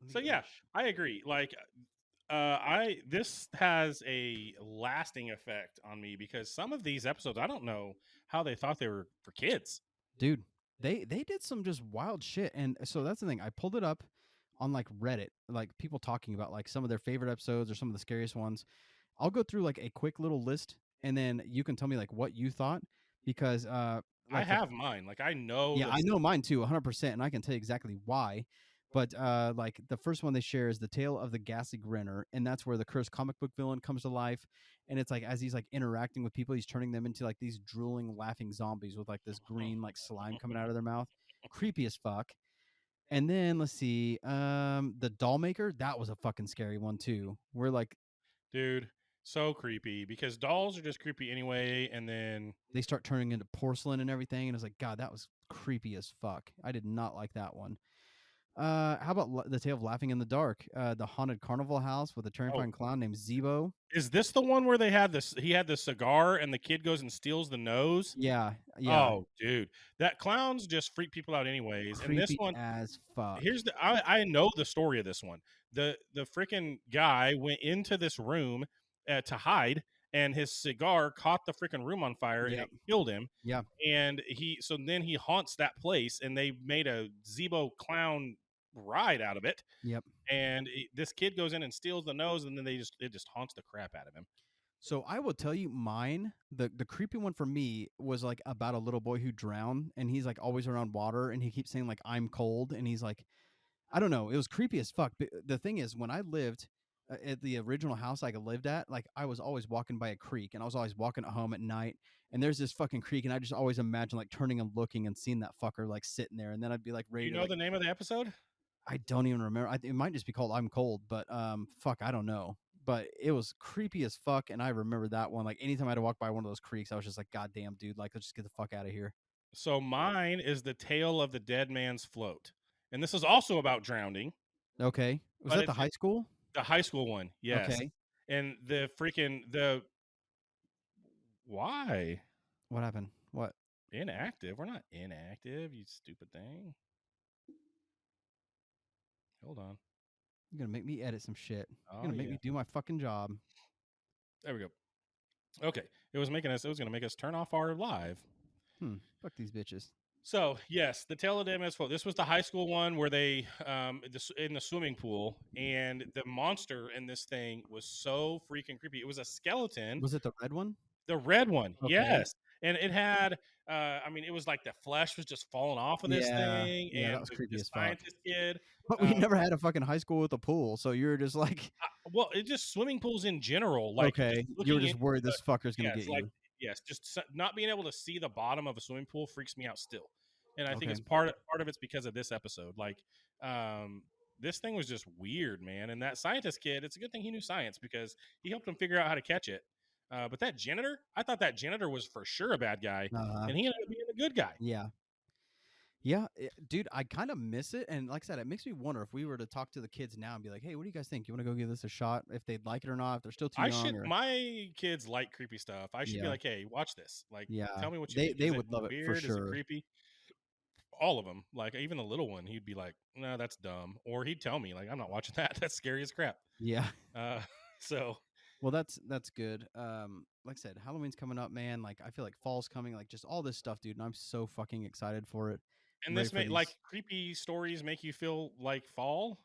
So yeah, I agree. Like this has a lasting effect on me because some of these episodes I don't know how they thought they were for kids. Dude, they did some just wild shit. And so that's the thing. I pulled it up on like Reddit, like people talking about like some of their favorite episodes or some of the scariest ones. I'll go through like a quick little list and then you can tell me like what you thought because I like have mine. Like I know. yeah, I know mine too, 100%, and I can tell you exactly why. But like the first one they share is the tale of the ghastly grinner, and that's where the cursed comic book villain comes to life. And it's like as he's like interacting with people, he's turning them into like these drooling, laughing zombies with like this green like slime coming out of their mouth. Creepy as fuck. And then let's see, the doll maker, that was a fucking scary one too. We're like, dude, so creepy because dolls are just creepy anyway, and then they start turning into porcelain and everything, and it's like, God, that was creepy as fuck. I did not like that one. How about The Tale of Laughing in the Dark? The haunted carnival house with a terrifying clown named Zebo. Is this the one where they had this? He had the cigar, and the kid goes and steals the nose. Yeah, yeah. Oh, dude, that clowns just freak people out, anyways. And this Creepy one, as fuck. here's the I know the story of this one. The freaking guy went into this room to hide, and his cigar caught the freaking room on fire, and Yep. it killed him. Yeah. And then he haunts that place, and they made a Zebo clown ride out of it. Yep. And this kid goes in and steals the nose, and then it just haunts the crap out of him. So I will tell you mine, the creepy one for me was like about a little boy who drowned, and he's like always around water, and he keeps saying like I'm cold, and he's like, I don't know, it was creepy as fuck. But the thing is, when I lived at the original house I lived at, like I was always walking by a creek, and I was always walking at home at night, and there's this fucking creek, and I just always imagine like turning and looking and seeing that fucker like sitting there, and then I'd be like Do ready you to know like, the name of the episode? I don't even remember. It might just be called I'm Cold, but fuck, I don't know. But it was creepy as fuck, and I remember that one. Like anytime I had to walk by one of those creeks, I was just like, God damn, dude, like let's just get the fuck out of here. So mine is the tale of the dead man's float, and this is also about drowning. Okay, was But that the high school? The high school one, yes. Okay, And why what happened? What? inactive? We're not inactive, you stupid thing. Hold on. You're gonna make me edit some shit. You're Oh gonna make yeah, me do my fucking job. there we go. Okay, it was going to make us turn off our live. Fuck these bitches. So yes, the Tale of the MS4. This was the high school one where they in the swimming pool, and the monster in this thing was so freaking creepy. It was a skeleton. Was it the red one? The red one, Okay. yes. And it had, I mean, it was like the flesh was just falling off of this thing. Yeah, and that was creepy the as fuck. scientist kid. But we never had a fucking high school with a pool, so you're just like, Well, it just swimming pools in general. Like, okay, you were just worried this fucker's gonna get you. Yes, just not being able to see the bottom of a swimming pool freaks me out still. And I think Okay. it's part of it's because of this episode. Like, this thing was just weird, man. And that scientist kid, it's a good thing he knew science because he helped him figure out how to catch it. But that janitor, I thought that janitor was for sure a bad guy, and he ended up being a good guy. Yeah. Yeah, dude, I kind of miss it, and like I said, it makes me wonder if we were to talk to the kids now and be like, "Hey, what do you guys think? You want to go give this a shot? If they'd like it or not? If they're still too young?" Or... My kids like creepy stuff. I should be Yeah. like, "Hey, watch this. Like, Yeah, tell me what you think. they Is would love it for weird? Is it sure. creepy?" All of them, like even the little one, he'd be like, "No, that's dumb," or he'd tell me, like, "I'm not watching that. That's scary as crap." Yeah. So Well, that's good. Like I said, Halloween's coming up, man. Like I feel like fall's coming, like just all this stuff, dude, and I'm so fucking excited for it. and Ready this for may these- like creepy stories make you feel like fall,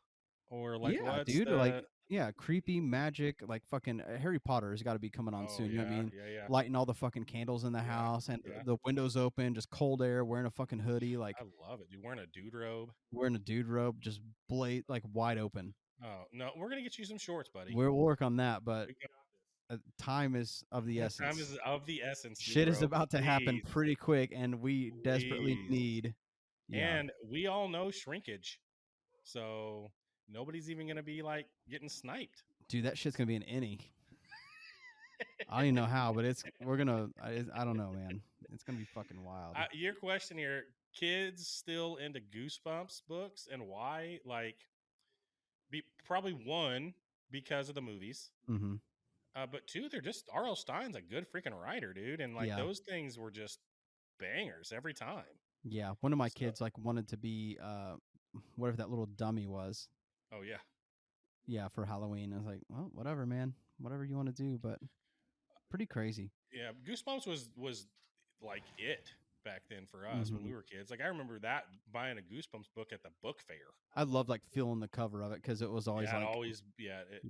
or like yeah, what's dude, the... like yeah, creepy magic, like fucking Harry Potter has got to be coming on soon. You know what I mean? Yeah. Lighting all the fucking candles in the house and the windows open, just cold air, wearing a fucking hoodie, like I love it, dude. Wearing a dude robe. wearing a dude robe, just like wide open. Oh no, we're gonna get you some shorts, buddy. We'll work on that, but We got time is of the this. essence. Time is of the essence. dude, Shit is bro. about to happen Please. pretty quick, and we desperately Please. need. Yeah. And we all know shrinkage, so nobody's even gonna be like getting sniped. Dude, that shit's gonna be an innie. I don't even know how, but we're gonna. I don't know, man. It's gonna be fucking wild. Your question here: kids still into Goosebumps books, and why? Like, probably one because of the movies, Mm-hmm. but two, they're just R.L. Stein's a good freaking writer, dude, and like Yeah. those things were just bangers every time. Yeah, one of my So- kids like wanted to be whatever that little dummy was. Oh yeah. Yeah, for Halloween. I was like, well, whatever, man. Whatever you want to do, but pretty crazy. Yeah, Goosebumps was like it back then for us when we were kids. Like I remember that buying a Goosebumps book at the book fair. I loved like feeling the cover of it because it was always Yeah, like all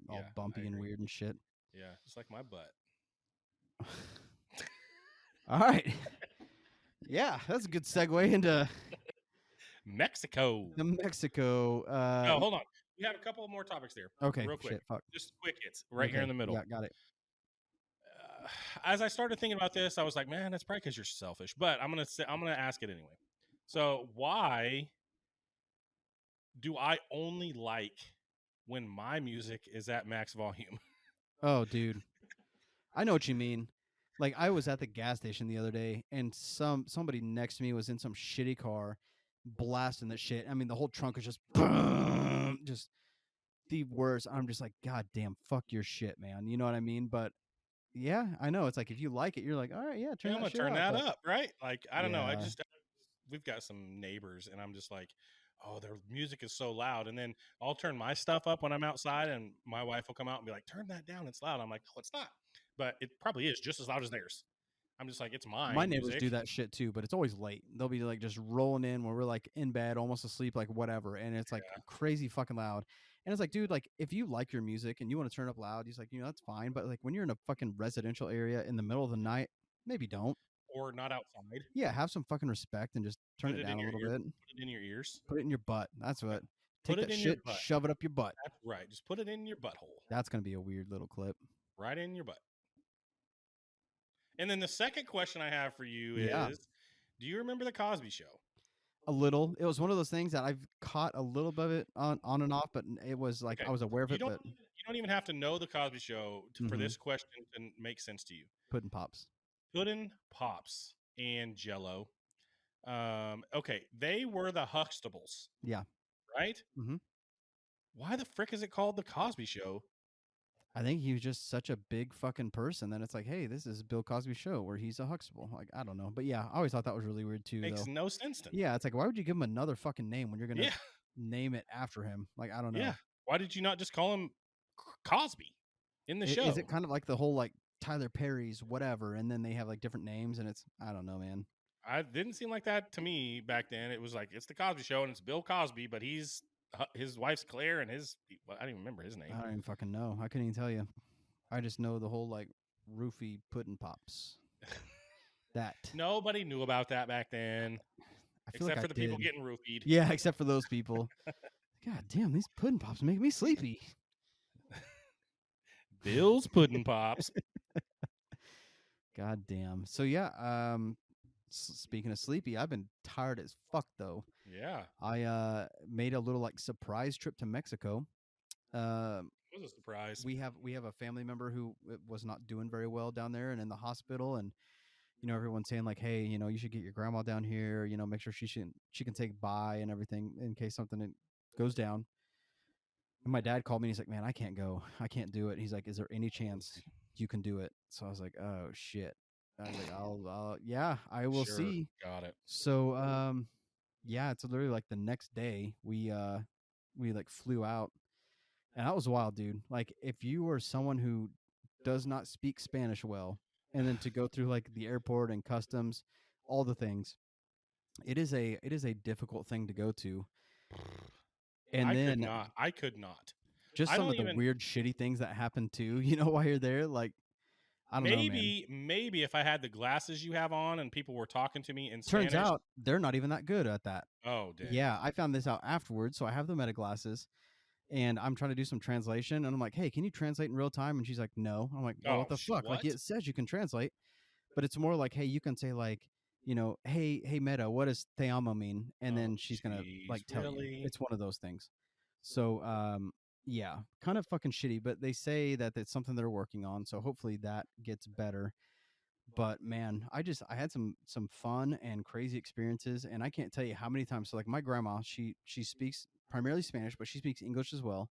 all bumpy and weird and shit. Yeah, just like my butt. All right. Yeah, that's a good segue into Mexico. the Mexico. Oh, hold on. We have a couple more topics there. Okay, real quick. shit, fuck. Just quick hits right here in Okay, the middle. Yeah, got it. As I started thinking about this, I was like, man, that's probably because you're selfish. But I'm gonna ask it anyway. So why do I only like when my music is at max volume? Oh, dude. I know what you mean. Like I was at the gas station the other day and somebody next to me was in some shitty car blasting the shit. I mean, the whole trunk is just just the worst. I'm just like, God damn, fuck your shit, man. You know what I mean? But yeah, I know. It's like if you like it, you're like, all right, yeah, turn Yeah, I'm that gonna shit turn up. that But up, right? Like, I don't know. yeah, We've got some neighbors, and I'm just like, oh, their music is so loud. And then I'll turn my stuff up when I'm outside, and my wife will come out and be like, turn that down. It's loud. I'm like, no, it's not. But it probably is just as loud as theirs. I'm just like, it's my my neighbors music. do that shit too, but it's always late. They'll be like just rolling in when we're like in bed, almost asleep, like whatever, and it's like Yeah. crazy fucking loud. And it's like, dude, like if you like your music and you want to turn up loud, he's like, that's fine. But like when you're in a fucking residential area in the middle of the night, maybe don't. Or not outside. Yeah, have some fucking respect and just turn Put it it in down a your little ear. bit. Put it in your ears. Put it in your butt. That's what. Take Put it that in your shit, butt. shove it up your butt. That's right. Just put it in your butthole. That's gonna be a weird little clip. Right in your butt. And then the second question I have for you Yeah. is, do you remember the Cosby Show? A little. It was one of those things that I've caught a little bit of it on and off, but it was like Okay. I was aware of You it. don't But you don't even have to know the Cosby Show for Mhm. this question to make sense to you. Puddin' Pops. Puddin' Pops and Jello. Okay, they were the Huxtables, Yeah. right? Mhm. Why the frick is it called the Cosby Show? I think he was just such a big fucking person that it's like, hey, this is Bill Cosby's show where he's a Huxtable. Like, I don't know. But yeah, I always thought that was really weird too, Makes though. no sense to me. Yeah, it's like, why would you give him another fucking name when you're gonna Yeah, name it after him? Like, I don't know. yeah. Why did you not just call him Cosby in the show? Is it kind of like the whole like Tyler Perry's whatever, and then they have like different names, and it's I don't know, man. I didn't seem like that to me back then. It was like it's the Cosby Show and it's Bill Cosby, but his wife's Claire and I don't even remember his name. I don't even fucking know. I couldn't even tell you. I just know the whole like roofie puddin' pops. That Nobody knew about that back then, I feel except like for I the did. people getting roofied. Yeah, except for those people. God damn, these puddin' pops make me sleepy. Bill's Puddin' Pops. God damn. So yeah, speaking of sleepy, I've been tired as fuck though. Yeah, I made a little like surprise trip to Mexico. it was a surprise. We have a family member who was not doing very well down there and in the hospital, and everyone's saying like, hey, you should get your grandma down here, make sure she can take by and everything in case something goes down. And my dad called me and he's like, man, I can't go. I can't do it. He's like, is there any chance you can do it? So I was like, oh shit. I was like, yeah, I will Sure, see. got it. So yeah, it's literally like the next day we like flew out, and that was wild, dude. Like if you are someone who does not speak Spanish well, and then to go through like the airport and customs, all the things, it is a difficult thing to go to. And then I could not. just I some don't of the even- weird shitty things that happen too, while you're there, like I don't know, man. Maybe if I had the glasses you have on and people were talking to me in Turns Spanish. out they're not even that good at that. Oh, damn. Yeah, I found this out afterwards. So I have the meta glasses, and I'm trying to do some translation, and I'm like, hey, can you translate in real time? And she's like, no. I'm like, well, what the fuck? Like what? it says you can translate, but it's more like, hey, you can say like, hey Meta, what does te amo mean? And then she's gonna like tell you. really? It's one of those things. So yeah, kind of fucking shitty, but they say that it's something they're working on, so hopefully that gets better. But man, I had some fun and crazy experiences, and I can't tell you how many times. So like my grandma, she speaks primarily Spanish, but she speaks English as well.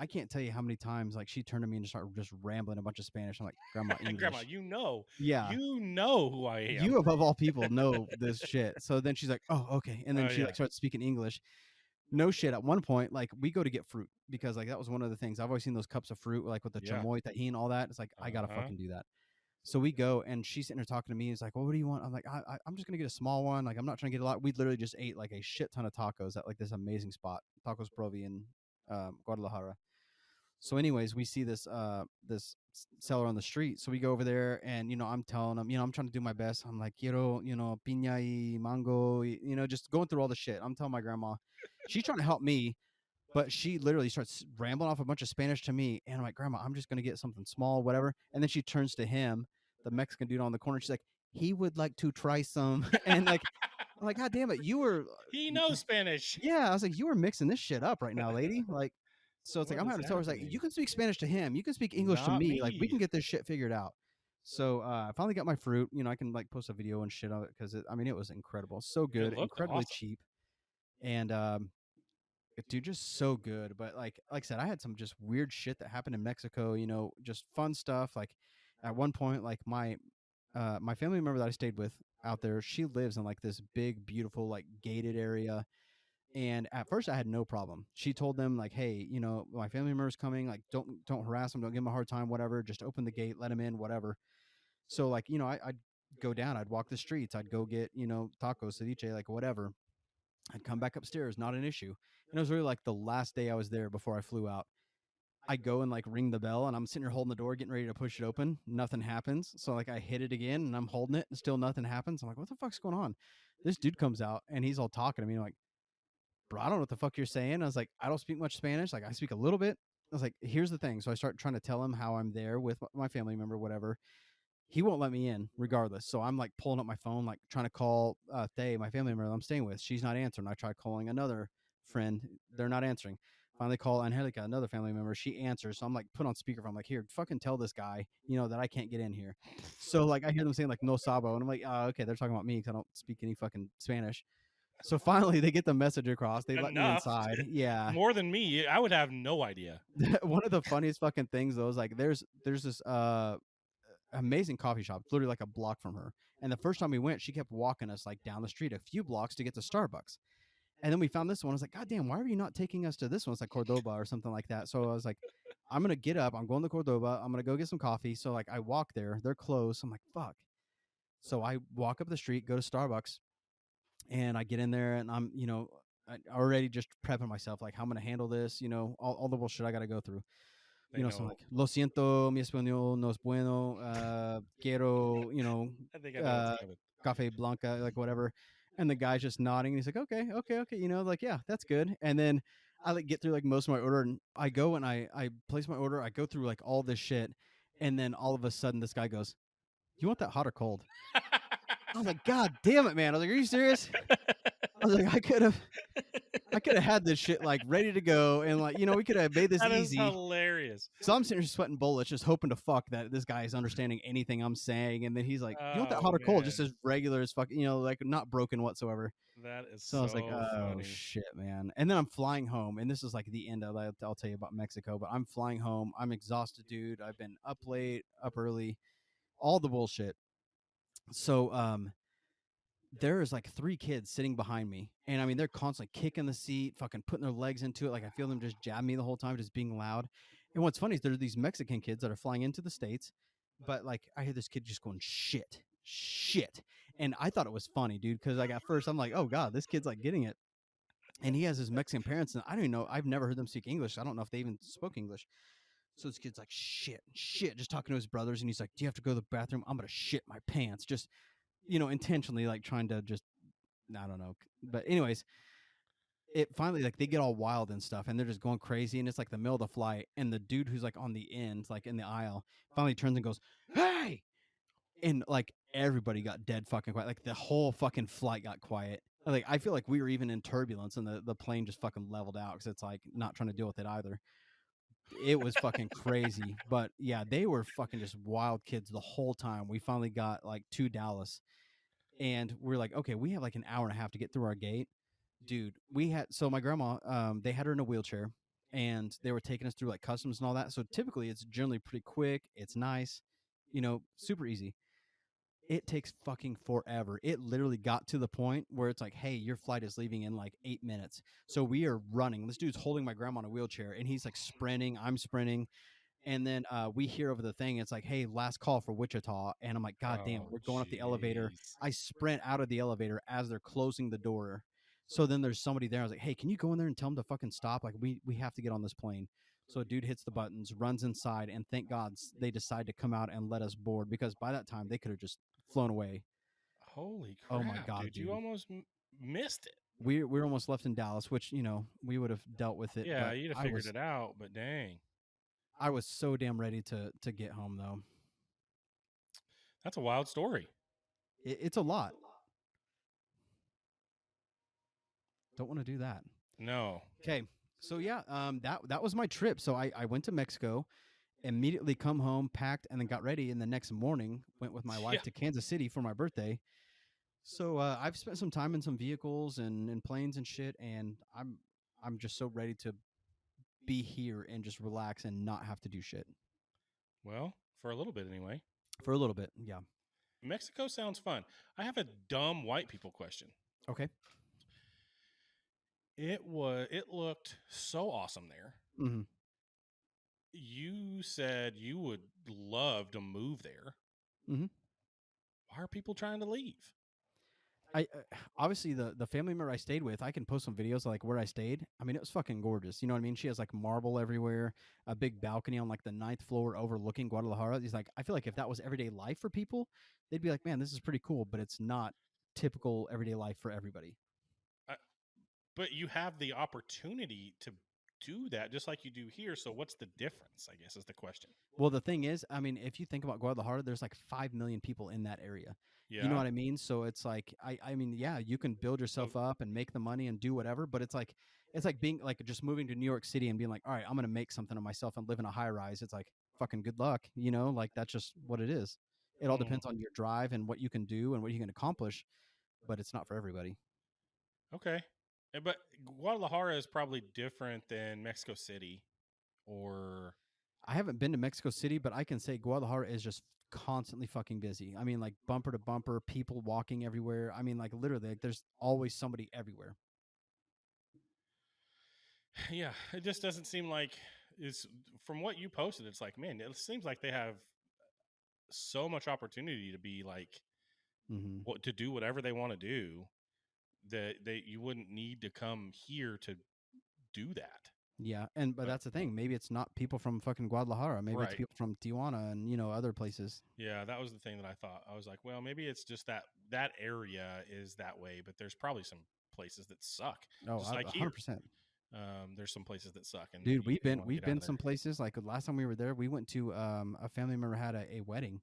I can't tell you how many times like she turned to me and started just rambling a bunch of Spanish. I'm like, Grandma, English. Grandma, Yeah. you know who I am. You above all people know this shit. So then she's like, oh, okay. And then Oh, she yeah. like starts speaking English. No shit. At one point, like we go to get fruit because like that was one of the things. I've always seen those cups of fruit, like with the Yeah. chamoy, tahini, all that. It's like I gotta Uh-huh. fucking do that. So we go, and she's sitting there talking to me. He's like, well, what do you want? I'm like, I'm just gonna get a small one. Like I'm not trying to get a lot. We literally just ate like a shit ton of tacos at like this amazing spot, Tacos Provi in Guadalajara. So anyways, we see this seller on the street. So we go over there, and I'm telling him, I'm trying to do my best. I'm like, quiero, piña y mango, just going through all the shit. I'm telling my grandma, she's trying to help me, but she literally starts rambling off a bunch of Spanish to me, and I'm like, Grandma, I'm just gonna get something small, whatever. And then she turns to him, the Mexican dude on the corner. She's like, he would like to try some, and like, I'm like, God damn it, you were. He knows Spanish. Yeah, I was like, you were mixing this shit up right now, lady. Like, so it's like What I'm is having to tell her, it's like, happening? you can speak Spanish to him, you can speak English to Not me. Like, we me. can get this shit figured out. So I finally got my fruit. I can like post a video and shit of it because it was incredible, so good, looked incredibly awesome. cheap. and dude, just so good. But like I said, I had some just weird shit that happened in Mexico. Just fun stuff. Like at one point, like my family member that I stayed with out there, she lives in like this big, beautiful, like gated area. And at first I had no problem. She told them like, hey, my family member's coming, like don't harass them, don't give them a hard time, whatever. Just open the gate, let them in, whatever. So like, I'd go down, I'd walk the streets, I'd go get, tacos, ceviche, like whatever. I'd come back upstairs, not an issue. And it was really like the last day I was there before I flew out. I go and like ring the bell and I'm sitting here holding the door, getting ready to push it open. Nothing happens. So like I hit it again and I'm holding it and still nothing happens. I'm like, what the fuck's going on? This dude comes out and he's all talking to me. I'm like, bro, I don't know what the fuck you're saying. I was like, I don't speak much Spanish. Like I speak a little bit. I was like, here's the thing. So I start trying to tell him how I'm there with my family member, whatever. He won't let me in regardless. So I'm like pulling up my phone, like trying to call Thay, my family member I'm staying with. She's not answering. I try calling another friend. They're not answering. Finally call Angelica, another family member. She answers. So I'm like put on speakerphone. I'm like, here, fucking tell this guy, that I can't get in here. So like I hear them saying like no sabo. And I'm like, oh, okay, they're talking about me because I don't speak any fucking Spanish. So finally they get the message across. They let me Enough. inside. Yeah. More than me, I would have no idea. One of the funniest fucking things though is like there's this amazing coffee shop, literally like a block from her. And the first time we went, she kept walking us like down the street a few blocks to get to Starbucks. And then we found this one. I was like, God damn, why are you not taking us to this one? It's like Cordoba or something like that. So I was like, I'm going to get up. I'm going to Cordoba. I'm going to go get some coffee. So like I walk there. They're closed. I'm like, fuck. So I walk up the street, go to Starbucks, and I get in there and I'm, I already just prepping myself, like how I'm going to handle this, all the bullshit I got to go through. So I'm like, lo siento, mi español no es bueno, quiero, I think I know what's coming. cafe blanca, like whatever. And the guy's just nodding. And he's like, okay, like, yeah, that's good. And then I like get through like most of my order and I go and I place my order. I go through like all this shit. And then all of a sudden this guy goes, you want that hot or cold? I was like, God damn it, man. I was like, are you serious? I was like, I could have had this shit like ready to go, and like we could have made this That easy. is hilarious. So I'm sitting here sweating bullets, just hoping to fuck that this guy is understanding anything I'm saying, and then he's like, "You want that hot or cold?" Just as regular as fuck, like not broken whatsoever. That is So I was like, "Oh funny. shit, man!" And then I'm flying home, and this is like the end of it. I'll tell you about Mexico, but I'm flying home. I'm exhausted, dude. I've been up late, up early, all the bullshit. So there's like 3 kids sitting behind me, and I mean they're constantly kicking the seat, fucking putting their legs into it. Like I feel them just jab me the whole time, just being loud. And what's funny is there's these Mexican kids that are flying into the States, but like I hear this kid just going shit, and I thought it was funny, dude, because like at first I'm like, oh god, this kid's like getting it, and he has his Mexican parents, and I don't even know, I've never heard them speak English. I don't know if they even spoke English. So this kid's like shit, just talking to his brothers, and he's like, do you have to go to the bathroom? I'm gonna shit my pants, just intentionally like trying to just, I don't know. But anyways, it finally like they get all wild and stuff and they're just going crazy, and it's like the middle of the flight, and the dude who's like on the end, like in the aisle, finally turns and goes, hey, and like everybody got dead fucking quiet. Like the whole fucking flight got quiet. Like I feel like we were even in turbulence and the plane just fucking leveled out because it's like not trying to deal with it either. It was fucking crazy. But yeah, they were fucking just wild kids the whole time. We finally got like to Dallas, and we're like, okay, we have like an hour and a half to get through our gate. Dude, so my grandma, they had her in a wheelchair, and they were taking us through like customs and all that. So typically it's generally pretty quick. It's nice, super easy. It takes fucking forever. It literally got to the point where it's like, hey, your flight is leaving in like 8 minutes. So we are running. This dude's holding my grandma in a wheelchair, and he's like sprinting. I'm sprinting. And then we hear over the thing, it's like, hey, last call for Wichita. And I'm like, God damn, we're going up the elevator. I sprint out of the elevator as they're closing the door. So then there's somebody there. I was like, hey, can you go in there and tell them to fucking stop? Like, we have to get on this plane. So a dude hits the buttons, runs inside, and thank God they decide to come out and let us board, because by that time they could have just flown away. Holy crap! Oh my God, dude, dude. you almost missed it. We were almost left in Dallas, which we would have dealt with it. Yeah, you'd have figured it out, but dang. I was so damn ready to get home, though. That's a wild story. It's a lot. Don't want to do that. No. Okay. So yeah, that was my trip. So I went to Mexico, immediately come home, packed, and then got ready. And the next morning went with my wife to Kansas City for my birthday. So I've spent some time in some vehicles and planes and shit, and I'm just so ready to be here and just relax and not have to do shit Well, for a little bit anyway. for a little bit. Yeah. Mexico sounds fun. I have a dumb white people question. Okay. It looked so awesome there. Mm-hmm. You said you would love to move there. Mm-hmm. Why are people trying to leave? I obviously the family member I stayed with, I can post some videos of, like where I stayed. I mean, it was fucking gorgeous. You know what I mean? She has like marble everywhere, a big balcony on like the 9th floor overlooking Guadalajara. He's like, I feel like if that was everyday life for people, they'd be like, man, this is pretty cool, but it's not typical everyday life for everybody. But you have the opportunity to do that just like you do here. So what's the difference, I guess, is the question. Well, the thing is, I mean, if you think about Guadalajara, there's like 5 million people in that area. Yeah. You know what I mean? So it's like, I mean, yeah, you can build yourself up and make the money and do whatever, but it's like being like just moving to New York City and being like, all right, I'm going to make something of myself and live in a high rise. It's like, fucking good luck. You know, like that's just what it is. It all depends on your drive and what you can do and what you can accomplish, but it's not for everybody. Okay. But Guadalajara is probably different than Mexico City, or I haven't been to Mexico City, but I can say Guadalajara is just constantly fucking busy. I mean, like bumper to bumper, people walking everywhere. I mean, like literally, like, there's always somebody everywhere. yeah, it just doesn't seem like is from what you posted. It's like, man, it seems like they have so much opportunity to be like Mm-hmm. what to do whatever they want to do that you wouldn't need to come here to do that. Yeah, but that's the thing. Maybe it's not people from fucking Guadalajara. Maybe it's Right. people from Tijuana and other places. Yeah, that was the thing that I thought. I was like, well, maybe it's just that area is that way, but there's probably some places that suck. Oh, Just like here. 100%. There's some places that suck. And Dude, you wanna we've get out been of some there. places. Like last time we were there, we went to a family member had a wedding,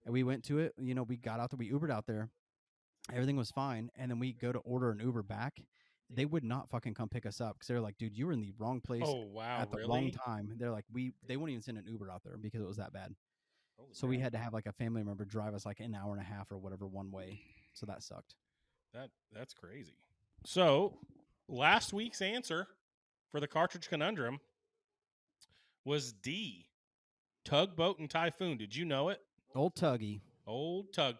and we went to it. We got out there, we Ubered out there. Everything was fine, and then we go to order an Uber back. They would not fucking come pick us up because they're like, dude, you were in the wrong place Oh wow, at the really? wrong time. They're like, they wouldn't even send an Uber out there because it was that bad. Holy So we crap. had to have like a family member drive us like an hour and a half or whatever one way. So that sucked. That's crazy. So last week's answer for the Cartridge Conundrum was D. Tugboat and Typhoon. Did you know it? Old Tuggy. Old Tug.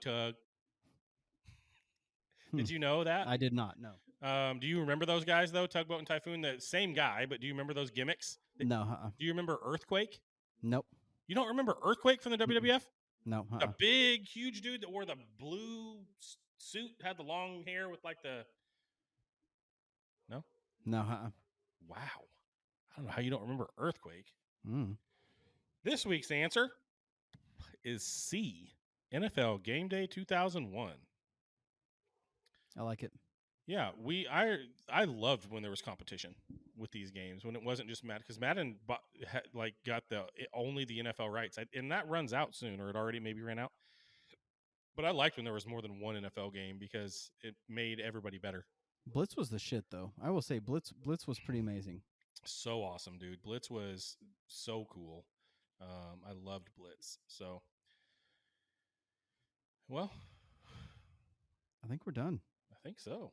Did you know that? I did not. No. Do you remember those guys though? Tugboat and Typhoon, the same guy, but do you remember those gimmicks? No. Do you remember Earthquake? Nope. You don't remember Earthquake from the WWF? No. The big, huge dude that wore the blue suit, had the long hair with like the. No. No. Wow. I don't know how you don't remember Earthquake. Mm. This week's answer is C. NFL Game Day 2001. I like it. Yeah, I loved when there was competition with these games, when it wasn't just Madden, because Madden got only the NFL rights, and that runs out soon, or it already maybe ran out. But I liked when there was more than one NFL game because it made everybody better. Blitz was the shit, though. I will say Blitz was pretty amazing. So awesome, dude. Blitz was so cool. I loved Blitz. So, well, I think we're done. I think so.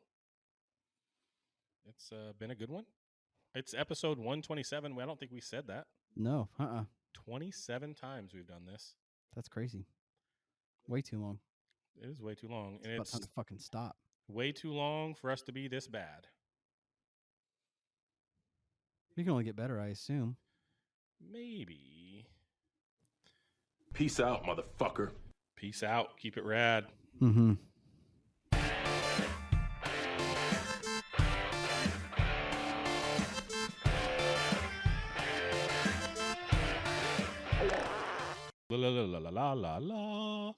It's been a good one. It's episode 127. I don't think we said that. No. 27 times we've done this. That's crazy. Way too long. It is way too long. And About it's time to fucking stop. way too long for us to be this bad. We can only get better, I assume. Maybe. Peace out, motherfucker. Peace out. Keep it rad. Mm-hmm. La la la la la la la.